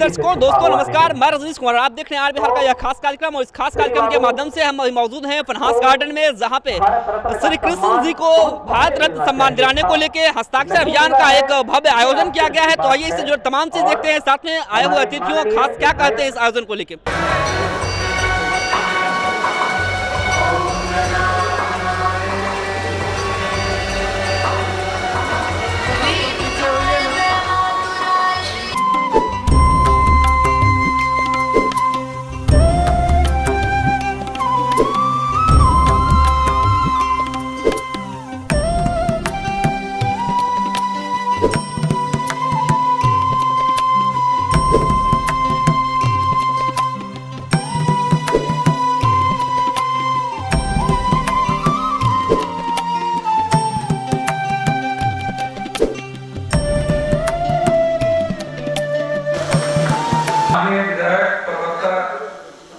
दर्शकों दोस्तों नमस्कार, मैं रजनीश कुमार। आप देख रहे हैं आर बिहार का यह खास कार्यक्रम और इस खास कार्यक्रम के माध्यम से हम मौजूद हैं पन्हास गार्डन में, जहां पे श्री कृष्ण जी को भारत रत्न सम्मान दिलाने को लेकर हस्ताक्षर अभियान का एक भव्य आयोजन किया गया है। तो आइए इससे जो तमाम चीज देखते हैं, साथ में आए हुए अतिथियों खास क्या कहते हैं इस आयोजन को लेकर।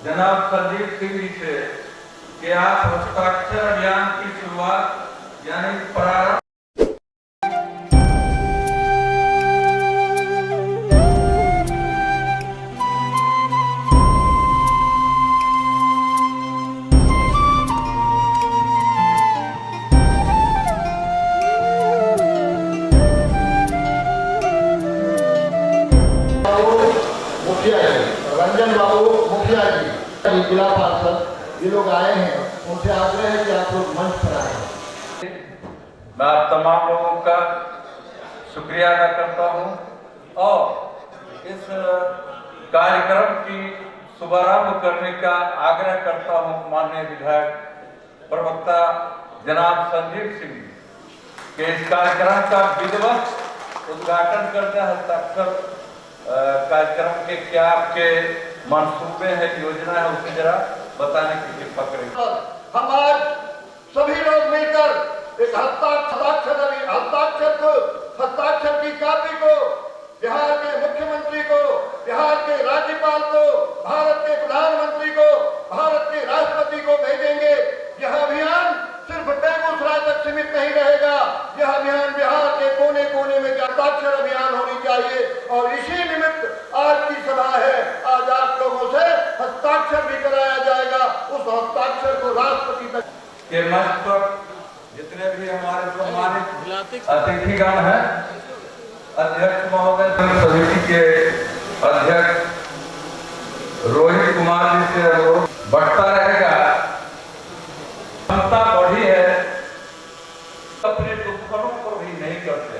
जनाब संदीप सिंह जी से कि आप हस्ताक्षर अभियान की शुरुआत यानी प्रारंभ रंजन बाबू मुखिया जी, जिला पार्षद, ये लोग आए हैं, उनसे आग्रह है कि आप लोग मंच पर आए। मैं आप तमाम लोगों का शुक्रिया अदा करता हूं और इस कार्यक्रम की शुभारंभ करने का आग्रह करता हूं माननीय विधायक प्रवक्ता जनाब संदीप सिंह के इस कार्यक्रम का विधिवत उद्घाटन करते हैं। हस्ताक्षर कार्यक्रम के क्या आपके मंसूबे हैं, योजना है, उसे जरा बताने की कृपा करें। हम आज सभी लोग मिलकर एक हस्ताक्षर की कॉपी को बिहार के मुख्यमंत्री को, बिहार के राज्यपाल को, भारत के प्रधानमंत्री को, भारत के राष्ट्रपति को भेजेंगे। यह अभियान सिर्फ बेगूसराय तक सीमित नहीं रहेगा, यह अभियान बिहार के कोने कोने में हस्ताक्षर अभियान होनी चाहिए और इसी निमित्त आज की सभा है। आज आप लोगों से हस्ताक्षर भी कराया जाएगा, उस हस्ताक्षर को राष्ट्रपति तक के मंच पर जितने भी हमारे सम्मानित अतिथिगण हैं, अध्यक्ष महोदय समिति के अध्यक्ष रोहित कुमार जी से अनुरोध बढ़ता रहेगा। क्षमता बढ़ी है, अपने दुश्मनों पर भी नहीं करते,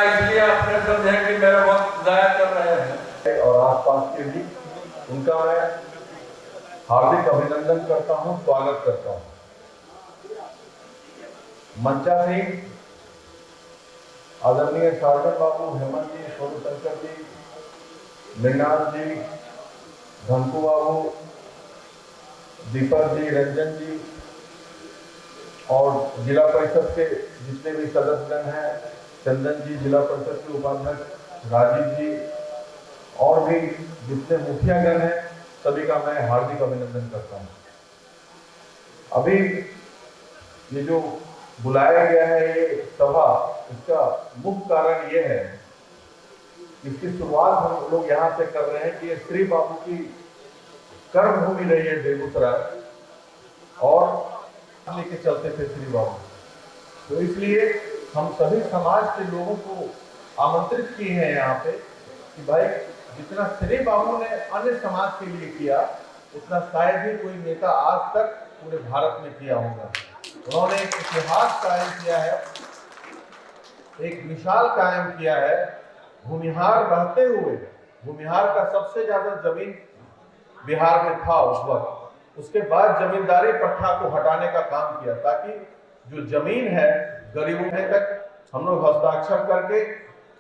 इसलिए आपने समझे कि मेरा वक्त जाया कर रहे हैं। और आसपास के भी उनका मैं हार्दिक अभिनंदन करता हूं, स्वागत करता हूं। मंचा सिंह, आदरणीय सार्जन बाबू, हेमंत जी, सोनू शंकर जी, मृणाल जी, धनकू बाबू, दीपक जी, रंजन जी और जिला परिषद के जितने भी सदस्यगण हैं, चंदन जी, जिला परिषद के उपाध्यक्ष राजीव जी और भी जितने मुखियागण हैं, सभी का मैं हार्दिक अभिनंदन करता हूं। अभी ये जो बुलाया गया है ये सभा, इसका मुख्य कारण ये है, इसकी शुरुआत हम लोग यहाँ से कर रहे हैं कि ये श्री बाबू की कर्म भूमि रही है बेगूसराय और लेके चलते थे श्री बाबू, तो इसलिए हम सभी समाज के लोगों को आमंत्रित किए हैं यहाँ पे कि भाई जितना श्री बाबू ने अन्य समाज के लिए किया उतना शायद ही कोई नेता आज तक पूरे भारत में किया होगा। उन्होंने एक इतिहास कायम किया है, एक मिसाल कायम किया है। भूमिहार रहते हुए भूमिहार का सबसे ज्यादा जमीन बिहार में था उस वक्त, उसके बाद जमींदारी प्रथा को हटाने का काम किया ताकि जो जमीन है गरीबों तक हम लोग हस्ताक्षर करके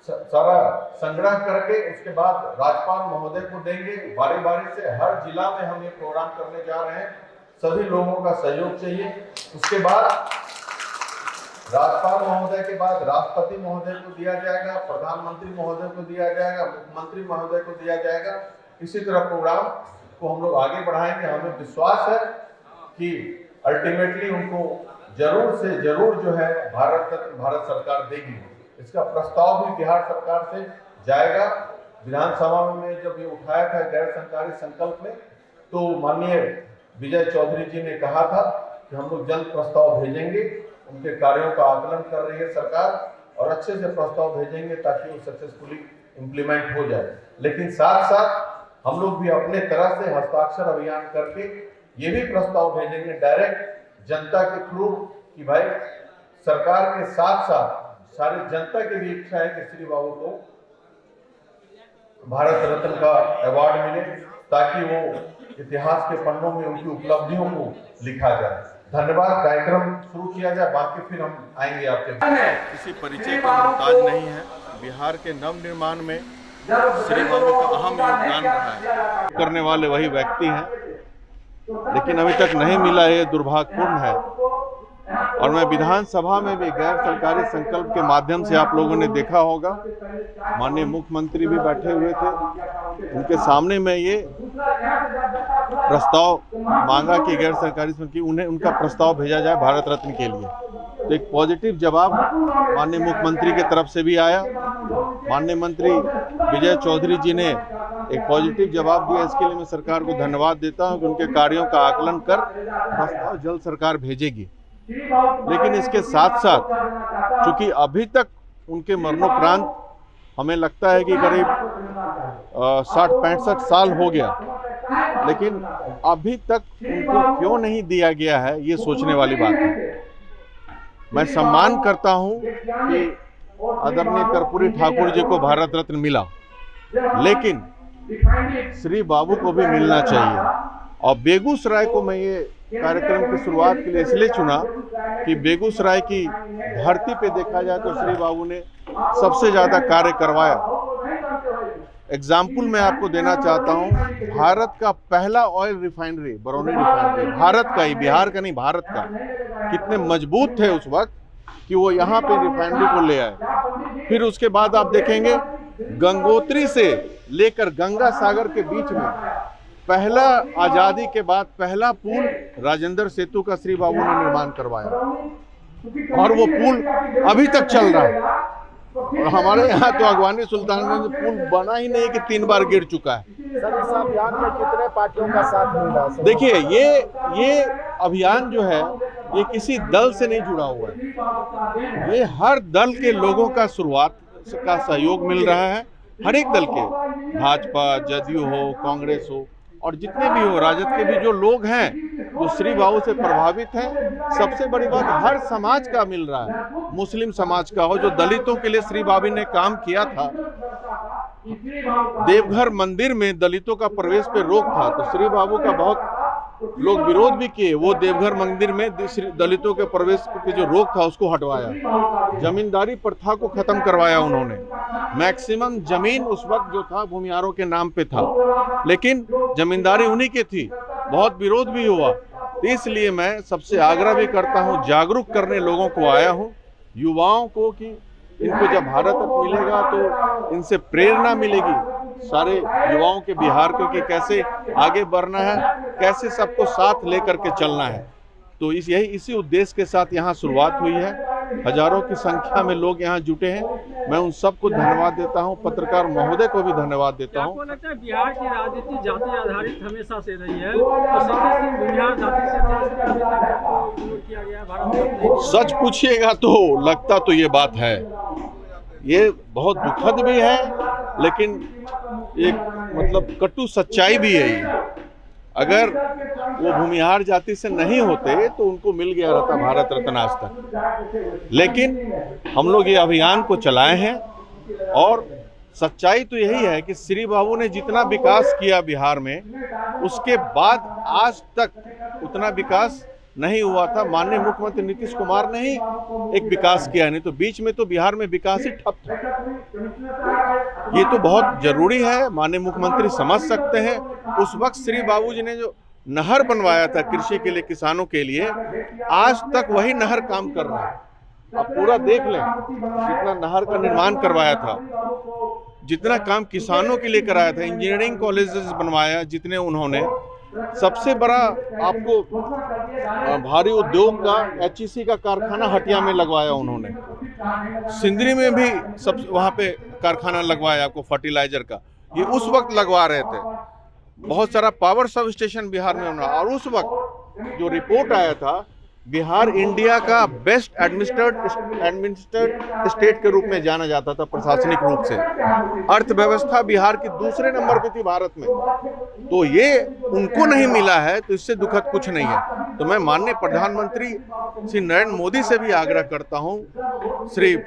सारा संग्रह करके उसके बाद राज्यपाल महोदय को देंगे। बारी बारी से हर जिला में हम ये प्रोग्राम करने जा रहे हैं, सभी लोगों का सहयोग चाहिए। उसके बाद राज्यपाल महोदय के बाद राष्ट्रपति महोदय को दिया जाएगा, प्रधानमंत्री महोदय को दिया जाएगा, मुख्यमंत्री महोदय को दिया जाएगा। इसी तरह प्रोग्राम को हम लोग आगे बढ़ाएंगे। हमें विश्वास है कि अल्टीमेटली उनको जरूर से जरूर जो है भारत सरकार देगी। इसका प्रस्ताव भी बिहार सरकार से जाएगा। विधानसभा में जब ये उठाया था गैर सरकारी संकल्प में, तो माननीय विजय चौधरी जी ने कहा था कि हम लोग जल्द प्रस्ताव भेजेंगे, उनके कार्यों का आकलन कर रही है सरकार और अच्छे से प्रस्ताव भेजेंगे ताकि वो सक्सेसफुली इम्प्लीमेंट हो जाए। लेकिन साथ साथ हम लोग भी अपने तरह से हस्ताक्षर अभियान करके ये भी प्रस्ताव भेजेंगे डायरेक्ट जनता के थ्रू कि भाई सरकार के साथ साथ सारी जनता की भी इच्छा है कि श्री बाबू को भारत रत्न का अवार्ड मिले ताकि वो इतिहास के पन्नों में उनकी उपलब्धियों को लिखा जाए। धन्यवाद। कार्यक्रम शुरू किया जाए, बाकी फिर हम आएंगे आपके। किसी परिचय का मोहताज नहीं है। बिहार के नवनिर्माण में श्री बाबू का अहम योगदान रहा है। करने वाले वही व्यक्ति हैं, लेकिन अभी तक नहीं मिला, ये दुर्भाग्यपूर्ण है। और मैं विधानसभा में भी गैर सरकारी संकल्प के माध्यम से, आप लोगों ने देखा होगा, माननीय मुख्यमंत्री भी बैठे हुए थे, उनके सामने मैं ये प्रस्ताव मांगा कि गैर सरकारी की उन्हें उनका प्रस्ताव भेजा जाए भारत रत्न के लिए। तो एक पॉजिटिव जवाब माननीय मुख्यमंत्री की तरफ से भी आया। माननीय मंत्री विजय चौधरी जी ने एक पॉजिटिव जवाब दिया। इसके लिए मैं सरकार को धन्यवाद देता हूं कि उनके कार्यों का आकलन कर प्रस्ताव जल्द सरकार भेजेगी। लेकिन इसके साथ साथ चूंकि अभी तक उनके मरणोपरांत हमें लगता है कि करीब 60-65 साल हो गया, लेकिन अभी तक उनको क्यों नहीं दिया गया है, ये सोचने वाली बात है। मैं सम्मान करता हूं कि आदरणीय कर्पूरी ठाकुर जी को भारत रत्न मिला, लेकिन श्री बाबू को भी मिलना चाहिए। और बेगूसराय को मैं ये कार्यक्रम की शुरुआत के लिए इसलिए चुना कि बेगूसराय की धरती पे देखा जाए तो श्री बाबू ने सबसे ज़्यादा कार्य करवाया। एग्जाम्पल मैं आपको देना चाहता हूँ, भारत का पहला oil refinery, Barauni refinery, Bharat का ही, बिहार का नहीं, भारत का, कितने मजबूत थे उस वक्त कि वो यहाँ पे रिफाइनरी को ले आए। फिर उसके बाद आप देखेंगे गंगोत्री से लेकर गंगा सागर के बीच में पहला, आज़ादी के बाद पहला पुल राजेंद्र सेतु का श्री बाबू ने निर्माण करवाया और वो पुल अभी तक चल रहा है। और हमारे यहाँ तो अगवानी सुल्तानगंज पुल बना ही नहीं कि 3 बार गिर चुका है। सर, इस अभियान में कितने पार्टियों का साथ मिल रहा है? देखिए, ये अभियान जो है ये किसी दल से नहीं जुड़ा हुआ है। ये हर दल के लोगों का शुरुआत का सहयोग मिल रहा है, हर एक दल के, भाजपा, जदयू हो, कांग्रेस हो और जितने भी हो, राजद के भी जो लोग हैं जो श्री बाबू से प्रभावित हैं। सबसे बड़ी बात हर समाज का मिल रहा है, मुस्लिम समाज का हो, जो दलितों के लिए श्री बाबू ने काम किया था। देवघर मंदिर में दलितों का प्रवेश पे रोक था, तो श्री बाबू का बहुत लोग विरोध भी किए। वो देवघर मंदिर में दलितों के प्रवेश पे जो रोक था उसको हटवाया। जमींदारी प्रथा को खत्म करवाया उन्होंने। मैक्सिमम जमीन उस वक्त जो था भूमिहारों के नाम पे था, लेकिन जमींदारी उन्हीं की थी। बहुत विरोध भी हुआ, तो इसलिए मैं सबसे आग्रह भी करता हूँ, जागरूक करने लोगों को आया हूँ, युवाओं को, कि इनको जब भारत रत्न मिलेगा तो इनसे प्रेरणा मिलेगी सारे युवाओं के बिहार को कि कैसे आगे बढ़ना है, कैसे सबको साथ लेकर के चलना है। तो इसी उद्देश्य के साथ यहाँ शुरुआत हुई है। हजारों की संख्या में लोग यहाँ जुटे हैं। मैं उन सबको धन्यवाद देता हूँ, पत्रकार महोदय को भी धन्यवाद देता हूँ। आपको लगता है बिहार की राजनीति जाति आधारित हमेशा से रही है, तो बिहार जाति से किया गया भारत? सच पूछिएगा तो लगता तो ये बात है, ये बहुत दुखद भी है, लेकिन एक मतलब कटु सच्चाई भी है ये। अगर वो भूमिहार जाति से नहीं होते तो उनको मिल गया रहता भारत रत्न आज तक। लेकिन हम लोग ये अभियान को चलाए हैं और सच्चाई तो यही है कि श्री बाबू ने जितना विकास किया बिहार में, उसके बाद आज तक उतना विकास नहीं हुआ था। माननीय मुख्यमंत्री नीतीश कुमार ने ही एक विकास किया, नहीं तो बीच में तो बिहार में विकास ही ठप था। ये तो बहुत जरूरी है, माननीय मुख्यमंत्री समझ सकते हैं। उस वक्त श्री बाबू जी ने जो नहर बनवाया था कृषि के लिए, किसानों के लिए, आज तक वही नहर काम कर रहा है। आप पूरा देख लें कितना नहर का निर्माण करवाया था, जितना काम किसानों के लिए कराया था, इंजीनियरिंग कॉलेजेस बनवाया जितने उन्होंने। सबसे बड़ा आपको भारी उद्योग का HEC का कारखाना हटिया में लगवाया उन्होंने। सिंदरी में भी सब वहाँ पे कारखाना लगवाया आपको फर्टिलाइजर का। ये उस वक्त लगवा रहे थे। बहुत सारा पावर सब स्टेशन बिहार में होना, और उस वक्त जो रिपोर्ट आया था, बिहार इंडिया का बेस्ट एडमिनिस्ट्रेटेड स्टेट के रूप में जाना जाता था प्रशासनिक रूप से। अर्थव्यवस्था बिहार की दूसरे नंबर पे थी भारत में। तो ये उनको नहीं मिला है, तो इससे दुखद कुछ नहीं है। तो मैं माननीय प्रधानमंत्री श्री नरेंद्र मोदी से भी आग्रह करता हूं, श्री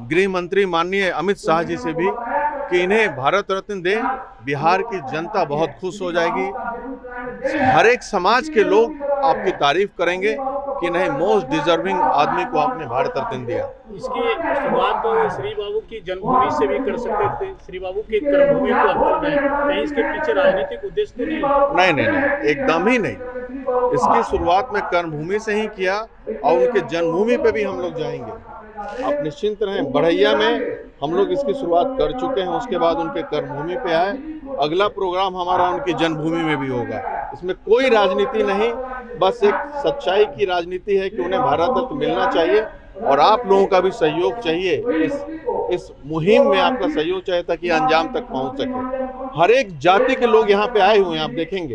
गृह मंत्री माननीय अमित शाह जी से भी, कि इन्हें भारत रत्न दें। बिहार की जनता बहुत खुश हो जाएगी। हर एक समाज के लोग आपकी तारीफ करेंगे कि नहीं, मोस्ट डिजर्विंग आदमी को आपने भारत रत्न दिया। इसकी शुरुआत तो श्री बाबू की जन्मभूमि से भी कर सकते थे। श्री बाबू की कर्मभूमि को आप चुन रहे हैं, कहीं इसके पीछे राजनीतिक उद्देश्य तो नहीं? नहीं, एकदम ही नहीं। इसकी शुरुआत में कर्मभूमि से ही किया, और उनके जन्मभूमि पे भी हम लोग जाएंगे। आप निश्चिंत रहें, बढ़ैया में हम लोग इसकी शुरुआत कर चुके हैं, उसके बाद उनके कर्मभूमि पे आए। अगला प्रोग्राम हमारा उनकी जन्मभूमि में भी होगा। इसमें कोई राजनीति नहीं, बस एक सच्चाई की राजनीति है कि उन्हें भारत रत्न मिलना चाहिए, और आप लोगों का भी सहयोग चाहिए। इस मुहिम में आपका सहयोग चाहिए ताकि अंजाम तक पहुंच सके। हर एक जाति के लोग यहाँ पे आए हुए हैं, आप देखेंगे।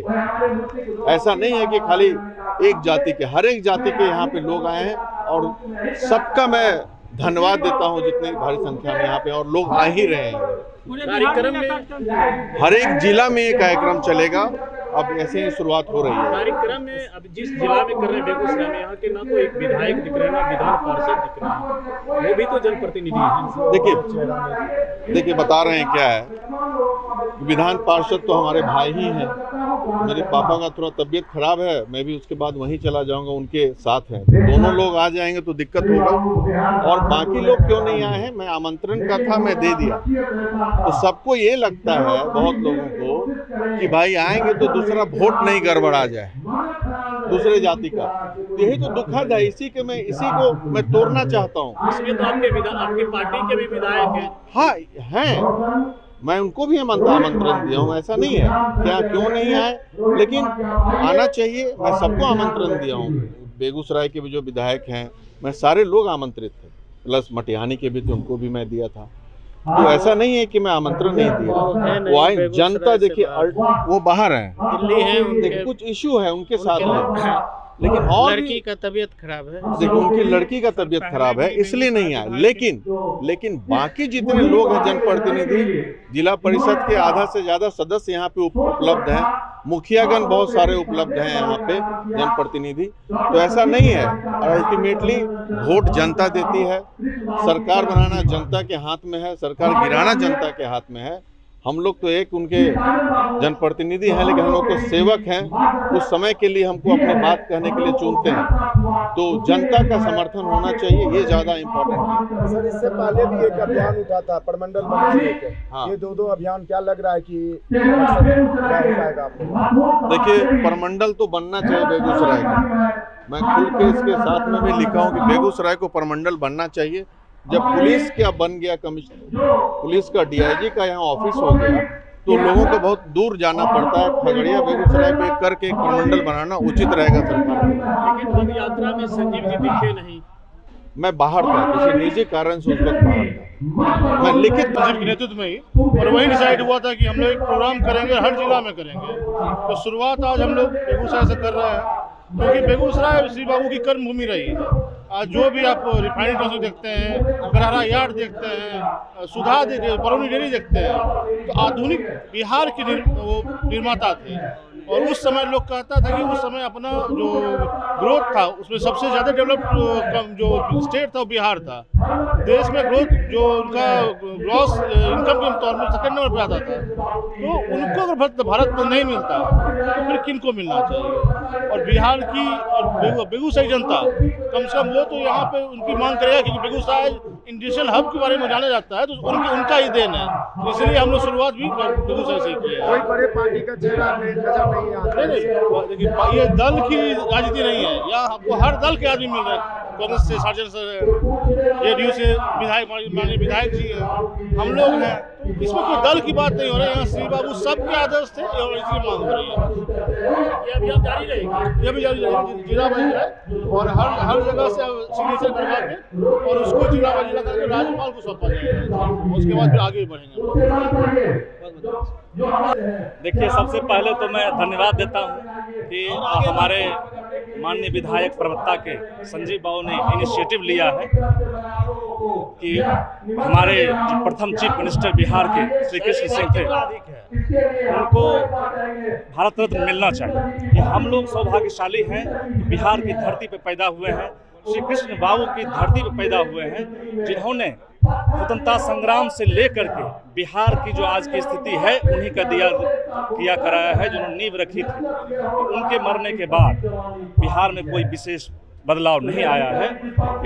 ऐसा नहीं है कि खाली एक जाति के, हर एक जाति के यहाँ पे लोग आए हैं, और सबका मैं धन्यवाद देता हूँ जितनी भारी संख्या में यहाँ पे, और लोग आ ही रहे हैं। कार्यक्रम में हर एक जिला में ये कार्यक्रम चलेगा। अब ऐसे ही शुरुआत हो रही है। कार्यक्रम में अब जिस जिला में कर रहे हैं, बेगूसराय में, यहाँ के ना तो एक विधायक दिख रहे हैं, ना विधान पार्षद दिख रहे हैं, वो भी तो जनप्रतिनिधि हैं। देखिए बता रहे हैं क्या है, विधान पार्षद तो हमारे भाई ही हैं। मेरे पापा का थोड़ा तबीयत खराब है, मैं भी उसके बाद वहीं चला जाऊंगा, उनके साथ हैं। दोनों लोग आ जाएंगे तो दिक्कत होगा। और बाकी लोग क्यों नहीं आए हैं, मैं आमंत्रण का था, मैं दे दिया। तो सबको ये लगता है, बहुत लोगों को, कि भाई आएंगे तो दूसरा वोट नहीं गड़बड़ा जाए दूसरे जाति का। यही तो दुखद है, इसी को मैं तोड़ना चाहता हूँ। इसमें तो आपकी पार्टी के भी विधायक हैं। हाँ हैं, मैं उनको भी आमंत्रण दिया हूँ, ऐसा नहीं है। क्या क्यों नहीं आए, लेकिन आना चाहिए। मैं सबको आमंत्रण दिया हूँ। बेगूसराय के भी जो विधायक हैं, मैं सारे लोग आमंत्रित थे, प्लस मटिहानी के भी थे, उनको भी मैं दिया था। तो ऐसा नहीं है कि मैं आमंत्रण नहीं दिया। वो आए, जनता देखिए, वो बाहर हैं, दिल्ली है, देखिए कुछ इशू है उनके साथ में, लेकिन और लड़की का तबीयत खराब है। देखो उनकी लड़की का तबीयत खराब है, इसलिए नहीं आए। लेकिन बाकी जितने लोग हैं जनप्रतिनिधि, जिला परिषद के आधा से ज्यादा सदस्य यहाँ पे उपलब्ध हैं, मुखियागण बहुत सारे उपलब्ध हैं यहाँ पे जनप्रतिनिधि। तो ऐसा नहीं है। और अल्टीमेटली वोट जनता देती है, सरकार बनाना जनता के हाथ में है, सरकार गिराना जनता के हाथ में है। हम लोग तो एक उनके जनप्रतिनिधि हैं, लेकिन हम लोग तो सेवक हैं। उस समय के लिए हमको अपनी बात कहने के लिए चुनते हैं, तो जनता का समर्थन होना चाहिए, ये ज्यादा इम्पोर्टेंट है। सर, इससे पहले भी एक अभियान उठा था प्रमंडल बनाने के। हाँ। ये दो अभियान क्या लग रहा है कि जाएगा आपको? देखिए, प्रमंडल तो बनना चाहिए बेगूसराय का। मैं खुल के इसके साथ में भी लिखा हूँ कि बेगूसराय को प्रमंडल बनना चाहिए। जब पुलिस क्या बन गया, कमिश्नर पुलिस का, DIG का यहाँ ऑफिस हो गया, तो लोगों को बहुत दूर जाना पड़ता है। खगड़िया बेगूसराय पे करके एक प्रमंडल बनाना उचित रहेगा सरकार को। लेकिन पद यात्रा में संजीव जी दिखे नहीं। मैं बाहर था, किसी निजी कारण से उस वक्त बाहर था। मैं लिखित संजीव के नेतृत्व में ही, और वही डिसाइड हुआ था कि हम लोग एक प्रोग्राम करेंगे, हर जिला में करेंगे। तो शुरुआत आज हम लोग बेगूसराय से कर रहे हैं, क्योंकि बेगूसराय श्री बाबू की कर्मभूमि रही है। आज जो भी आप रिफाइनरी ट्रांसफर देखते हैं, गरहरा यार्ड देखते हैं, सुधा बरौनी डेयरी देखते हैं, तो आधुनिक बिहार के निर्माता थे। और उस समय लोग कहता था कि उस समय अपना जो ग्रोथ था, उसमें सबसे ज़्यादा डेवलप्ड जो स्टेट था वो बिहार था। देश में ग्रोथ जो उनका ग्रॉस इनकम के तौर पर सेकंड नंबर पे आता था। तो उनको अगर भारत में नहीं मिलता तो फिर किन को मिलना चाहिए? और बिहार की और बेगूसराय जनता कम से कम वो तो यहाँ पे उनकी मांग करेगा, क्योंकि बेगूसराय इंडस्ट्रियल हब के बारे में जाना जाता है, तो उनका ही देन है। इसलिए हम लोग शुरुआत भी बेगूसराय से की है। कोई बड़े पार्टी का चेहरा नजर नहीं आता। नहीं, देखिए ये दल की राजनीति नहीं है, यहाँ आपको हर दल के आदमी मिल रहे हैं। कांग्रेस से सार्जन सर, जेडीयू से विधायक माननीय विधायक जी हैं, हम लोग हैं। इसमें कोई दल की बात नहीं हो रही है। यहाँ श्री बाबू सबके आदर्श थे और इसलिए मांग हो रही है। ये अभियान जारी रहेगा, ये भी जारी रहेगी, जिला वाइज है और हर जगह से सिग्नेचर करवा के और उसको जिला वाइज जिला करके राज्यपाल को सौंपा जाएगा। उसके बाद फिर आगे बढ़ेंगे। देखिए, सबसे पहले तो मैं धन्यवाद देता हूं कि हमारे माननीय विधायक प्रवक्ता के संजीव बाबू ने इनिशिएटिव लिया है कि हमारे जो प्रथम चीफ मिनिस्टर बिहार के श्री कृष्ण सिंह थे, उनको भारत रत्न मिलना चाहिए। ये हम लोग सौभाग्यशाली हैं कि बिहार की धरती पर पैदा हुए हैं, श्री कृष्ण बाबू की धरती पर पैदा हुए हैं, जिन्होंने स्वतंत्रता संग्राम से लेकर के बिहार की जो आज की स्थिति है उन्हीं का किया कराया है, जिन्होंने नींव रखी थी। उनके मरने के बाद बिहार में कोई विशेष बदलाव नहीं आया है,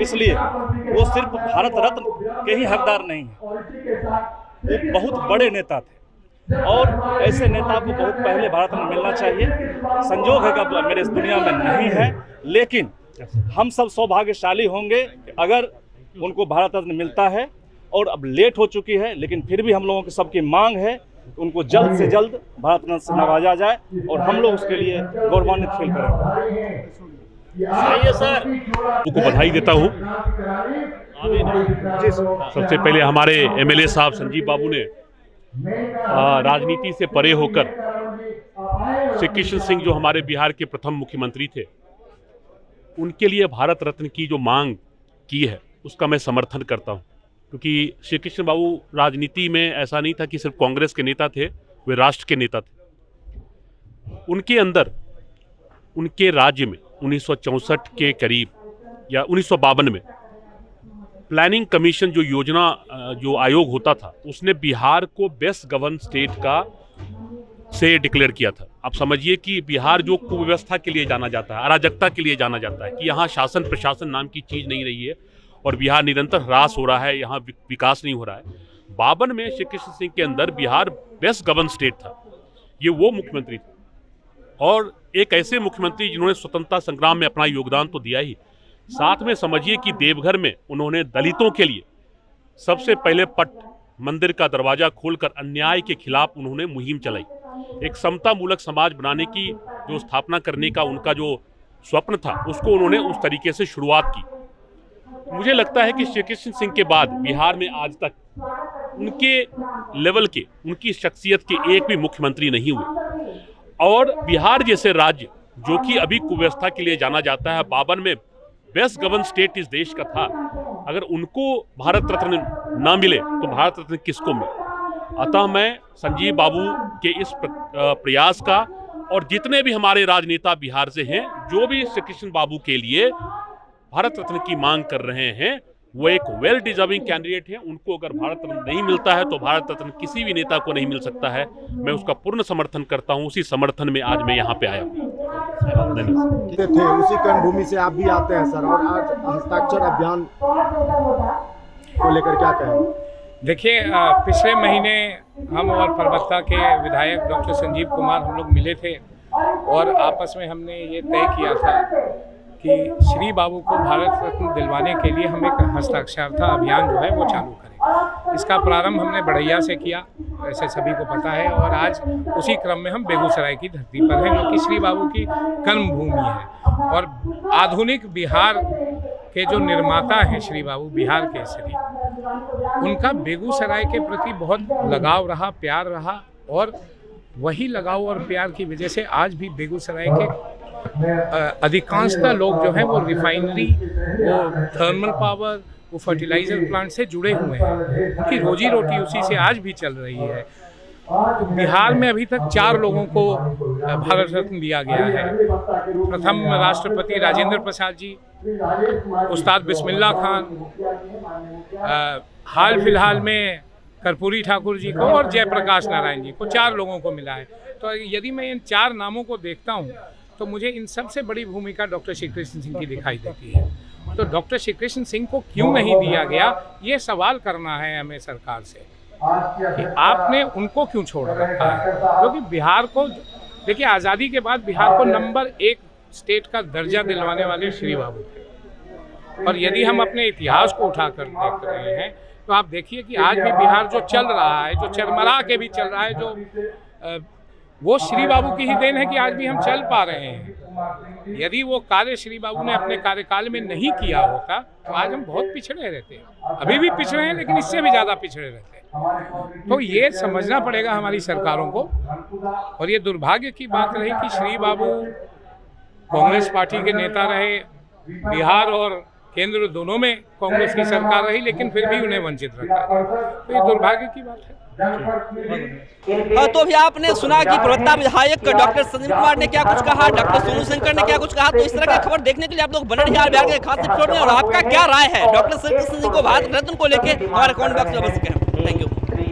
इसलिए वो सिर्फ भारत रत्न के ही हकदार नहीं है, वो बहुत बड़े नेता थे और ऐसे नेता को बहुत पहले भारत रत्न मिलना चाहिए। संजोग है कि मेरे इस दुनिया में नहीं है, लेकिन हम सब सौभाग्यशाली होंगे अगर उनको भारत रत्न मिलता है। और अब लेट हो चुकी है, लेकिन फिर भी हम लोगों की सबकी मांग है उनको जल्द से जल्द भारत रत्न से नवाजा जाए और हम लोग उसके लिए गौरवान्वित फील करें। सर को बधाई देता हूँ। सबसे पहले हमारे एमएलए साहब संजीव बाबू ने राजनीति से परे होकर श्री कृष्ण सिंह जो हमारे बिहार के प्रथम मुख्यमंत्री थे, उनके लिए भारत रत्न की जो मांग की है उसका मैं समर्थन करता हूं, क्योंकि श्री कृष्ण बाबू राजनीति में ऐसा नहीं था कि सिर्फ कांग्रेस के नेता थे, वे राष्ट्र के नेता थे। उनके अंदर उनके राज्य में 1964 के करीब या 1952 में प्लानिंग कमीशन जो योजना जो आयोग होता था, उसने बिहार को बेस्ट गवर्न स्टेट का से डिक्लेयर किया था। आप समझिए कि बिहार जो कुव्यवस्था के लिए जाना जाता है, अराजकता के लिए जाना जाता है, कि यहाँ शासन प्रशासन नाम की चीज़ नहीं रही है और बिहार निरंतर ह्रास हो रहा है, यहाँ विकास नहीं हो रहा है। 52 में श्री कृष्ण सिंह के अंदर बिहार बेस्ट गवर्न स्टेट था। ये वो मुख्यमंत्री थे और एक ऐसे मुख्यमंत्री जिन्होंने स्वतंत्रता संग्राम में अपना योगदान तो दिया ही, साथ में समझिए कि देवघर में उन्होंने दलितों के लिए सबसे पहले पट मंदिर का दरवाजा खोलकर अन्याय के खिलाफ उन्होंने मुहिम चलाई। एक समता मूलक समाज बनाने की जो स्थापना करने का उनका जो स्वप्न था, उसको उन्होंने उस तरीके से शुरुआत की। मुझे लगता है कि श्री कृष्ण सिंह के बाद बिहार में आज तक उनके लेवल के, उनकी शख्सियत के एक भी मुख्यमंत्री नहीं हुए। और बिहार जैसे राज्य जो कि अभी कुव्यवस्था के लिए जाना जाता है, 52 में बेस्ट गवर्न स्टेट इस देश का था, अगर उनको भारत रत्न ना मिले तो भारत रत्न किसको मिले। अतः मैं संजीव बाबू के इस प्रयास का और जितने भी हमारे राजनेता बिहार से हैं, जो भी श्री कृष्ण बाबू के लिए भारत रत्न की मांग कर रहे हैं, वो एक वेल डिजर्विंग कैंडिडेट है। उनको अगर भारत रत्न नहीं मिलता है तो भारत रत्न किसी भी नेता को नहीं मिल सकता है। मैं उसका पूर्ण समर्थन करता हूं। उसी समर्थन में आज मैं यहाँ पे आया हूँ। थे उसी कर्मभूमि से आप भी आते हैं सर, और आज हस्ताक्षर अभियान को लेकर क्या कहें? देखिए, पिछले महीने हम और परबत्ता के विधायक डॉक्टर संजीव कुमार हम लोग मिले थे और आपस में हमने ये तय किया था कि श्री बाबू को भारत रत्न दिलवाने के लिए हम एक हस्ताक्षरता अभियान जो है वो चालू करें। इसका प्रारंभ हमने बड़ैया से किया, ऐसे सभी को पता है, और आज उसी क्रम में हम बेगूसराय की धरती पर हैं, जो कि श्री बाबू की कर्मभूमि है। और आधुनिक बिहार के जो निर्माता हैं श्री बाबू, बिहार के श्री, उनका बेगूसराय के प्रति बहुत लगाव रहा, प्यार रहा, और वही लगाव और प्यार की वजह से आज भी बेगूसराय के अधिकांशतः लोग जो हैं वो रिफाइनरी, वो थर्मल पावर, वो फर्टिलाइजर प्लांट से जुड़े हुए हैं। उनकी रोजी रोटी उसी से आज भी चल रही है। तो बिहार में अभी तक 4 लोगों को भारत रत्न दिया गया है। प्रथम राष्ट्रपति राजेंद्र प्रसाद जी, उस्ताद बिस्मिल्लाह खान, हाल फिलहाल में कर्पूरी ठाकुर जी को और जयप्रकाश नारायण जी को 4 लोगों को मिला है। तो यदि मैं इन 4 नामों को देखता हूँ तो मुझे इन सबसे बड़ी भूमिका डॉक्टर श्री कृष्ण सिंह की दिखाई देती है। तो डॉक्टर श्री कृष्ण सिंह को क्यों नहीं दिया गया, ये सवाल करना है हमें सरकार से कि आपने उनको क्यों छोड़ रखा है। क्योंकि बिहार को, देखिए, आज़ादी के बाद बिहार को नंबर 1 स्टेट का दर्जा दिलवाने वाले श्री बाबू थे, और यदि हम अपने इतिहास को उठाकर देख रहे हैं तो आप देखिए कि आज भी बिहार जो चल रहा है, जो चरमरा के भी चल रहा है, जो वो श्री बाबू की ही देन है कि आज भी हम चल पा रहे हैं। यदि वो कार्य श्री बाबू ने अपने कार्यकाल में नहीं किया होता तो आज हम बहुत पिछड़े रहते। अभी भी पिछड़े हैं, लेकिन इससे भी ज़्यादा पिछड़े रहते। तो ये समझना पड़ेगा हमारी सरकारों को। और ये दुर्भाग्य की बात रही कि श्री बाबू कांग्रेस पार्टी के नेता रहे, बिहार और केंद्र दोनों में कांग्रेस की सरकार रही, लेकिन फिर भी उन्हें वंचित रखा। तो ये दुर्भाग्य की बात है। तो अभी आपने सुना कि प्रवक्ता विधायक डॉक्टर संजीव कुमार ने क्या कुछ कहा, डॉक्टर सोनू शंकर ने क्या कुछ कहा। तो इस तरह की खबर देखने के लिए आप लोग बने रहिए बिहार के खास एपिसोड में। और आपका क्या राय है डॉक्टर श्री कृष्ण जी को भारत रत्न को लेकर हमारे कमेंट बॉक्स में अवश्य करें।